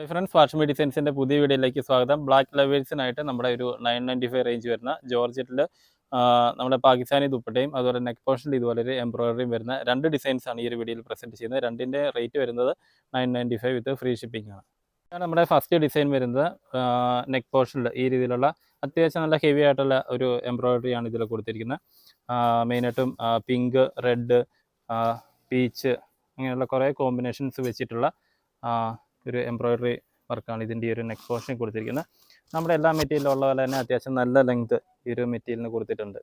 Friends fashion ഡിസൈൻസിൻ്റെ പുതിയ വീഡിയോയിലേക്ക് സ്വാഗതം. ബ്ലാക്ക് ലവേഴ്സിനായിട്ട് നമ്മുടെ ഒരു 995 റേഞ്ച് വരുന്ന ജോർജറ്റിൽ നമ്മുടെ പാകിസ്ഥാനി ദുപ്പട്ടയും അതുപോലെ നെക്ക് പോർഷനിൽ ഇതുപോലെ ഒരു എംബ്രോയിഡറിയും വരുന്ന രണ്ട് ഡിസൈൻസാണ് ഈ ഒരു വീഡിയോയിൽ പ്രസൻറ്റ് ചെയ്യുന്നത്. രണ്ടിൻ്റെ റേറ്റ് വരുന്നത് 995 വിത്ത് ഫ്രീ ഷിപ്പിംഗ് ആണ്. ഇതാണ് നമ്മുടെ ഫസ്റ്റ് ഡിസൈൻ വരുന്നത്. നെക്ക് പോർഷനിൽ ഈ രീതിയിലുള്ള അത്യാവശ്യം നല്ല ഹെവി ആയിട്ടുള്ള ഒരു എംബ്രോയിഡറിയാണ് ഇതിൽ കൊടുത്തിരിക്കുന്നത്. മെയിനായിട്ടും പിങ്ക്, റെഡ്, പീച്ച് അങ്ങനെയുള്ള കുറേ കോമ്പിനേഷൻസ് വെച്ചിട്ടുള്ള ഒരു എംബ്രോയിഡറി വർക്കാണ് ഇതിൻ്റെ ഈ ഒരു നെക്ക് പോർഷനിൽ കൊടുത്തിരിക്കുന്നത്. നമ്മുടെ എല്ലാ മെറ്റീരിയലും ഉള്ള പോലെ തന്നെ അത്യാവശ്യം നല്ല ലെങ്ത് ഈ ഒരു മെറ്റീരിയലിന് കൊടുത്തിട്ടുണ്ട്.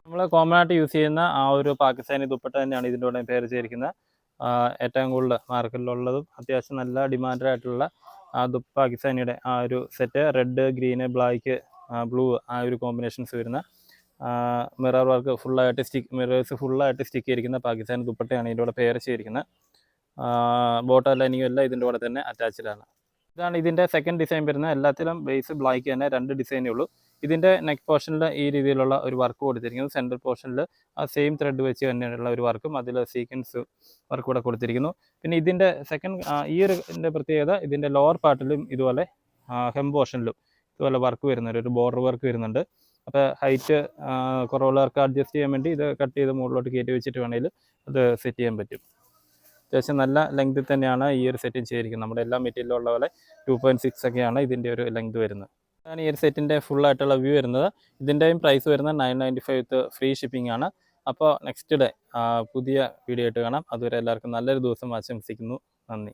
നമ്മൾ കോമൺ ആയിട്ട് യൂസ് ചെയ്യുന്ന ആ ഒരു പാകിസ്ഥാനി ദുപ്പട്ട തന്നെയാണ് ഇതിൻ്റെ കൂടെ പെയർ ചെയ്തിരിക്കുന്നത്. ഏറ്റവും കൂടുതൽ മാർക്കറ്റിലുള്ളതും അത്യാവശ്യം നല്ല ഡിമാൻഡഡ് ആയിട്ടുള്ള പാകിസ്ഥാനിയുടെ ആ ഒരു set red, green, black, blue ആ ഒരു കോമ്പിനേഷൻസ് വരുന്ന മിറർ വർക്ക് മിറേഴ്സ് ഫുള്ളായിട്ട് സ്റ്റിക്ക് ചെയ്തിരിക്കുന്ന പാകിസ്ഥാനി ദുപ്പട്ടയാണ് ഇതിൻ്റെ കൂടെ പെയർ ചെയ്തിരിക്കുന്നത്. ബോട്ടം ലൈനിങ്ങും എല്ലാം ഇതിൻ്റെ കൂടെ തന്നെ അറ്റാച്ച്ഡാണ്. ഇതാണ് ഇതിൻ്റെ സെക്കൻഡ് ഡിസൈൻ വരുന്നത്. എല്ലാത്തിലും ബേസ് ബ്ലാക്ക് തന്നെ, രണ്ട് ഡിസൈനേ ഉള്ളൂ. ഇതിൻ്റെ നെക്ക് പോർഷനിൽ ഈ രീതിയിലുള്ള ഒരു വർക്ക് കൊടുത്തിരിക്കുന്നു. സെൻട്രൽ പോർഷനിൽ ആ സെയിം ത്രെഡ് വെച്ച് തന്നെയുള്ള ഒരു വർക്കും അതിൽ സീക്വൻസ് വർക്ക് കൂടെ കൊടുത്തിരിക്കുന്നു. പിന്നെ ഇതിൻ്റെ ഈ ഒരു പ്രത്യേകത ഇതിൻ്റെ ലോവർ പാർട്ടിലും ഇതുപോലെ ഹെം പോർഷനിലും ഇതുപോലെ വർക്ക് വരുന്നുണ്ട്, ഒരു ബോർഡർ വർക്ക് വരുന്നുണ്ട്. അപ്പോൾ ഹൈറ്റ് കുറവുള്ളവർക്ക് അഡ്ജസ്റ്റ് ചെയ്യാൻ വേണ്ടി ഇത് കട്ട് ചെയ്ത് മുകളിലോട്ട് കയറ്റി വെച്ചിട്ട് വേണമെങ്കിൽ അത് സെറ്റ് ചെയ്യാൻ പറ്റും. അത്യാവശ്യം നല്ല ലെങ്തിൽ തന്നെയാണ് ഈ ഒരു സെറ്റിംഗ് ചെയ്തിരിക്കുന്നത്. നമ്മുടെ എല്ലാ മെറ്റീരിയലും ഉള്ള പോലെ 2.6 ഒക്കെയാണ് ഇതിൻ്റെ ഒരു ലെങ്ത് വരുന്നത്. അതാണ് ഈ ഒരു സെറ്റിൻ്റെ ഫുള്ളായിട്ടുള്ള വ്യൂ വരുന്നത്. ഇതിൻ്റെയും പ്രൈസ് വരുന്നത് 995 വിത്ത് ഫ്രീ ഷിപ്പിംഗ് ആണ്. അപ്പോൾ നെക്സ്റ്റ് ഡേ പുതിയ വീഡിയോ ആയിട്ട് കാണാം. അതുവരെ എല്ലാവർക്കും നല്ലൊരു ദിവസം ആശംസിക്കുന്നു. നന്ദി.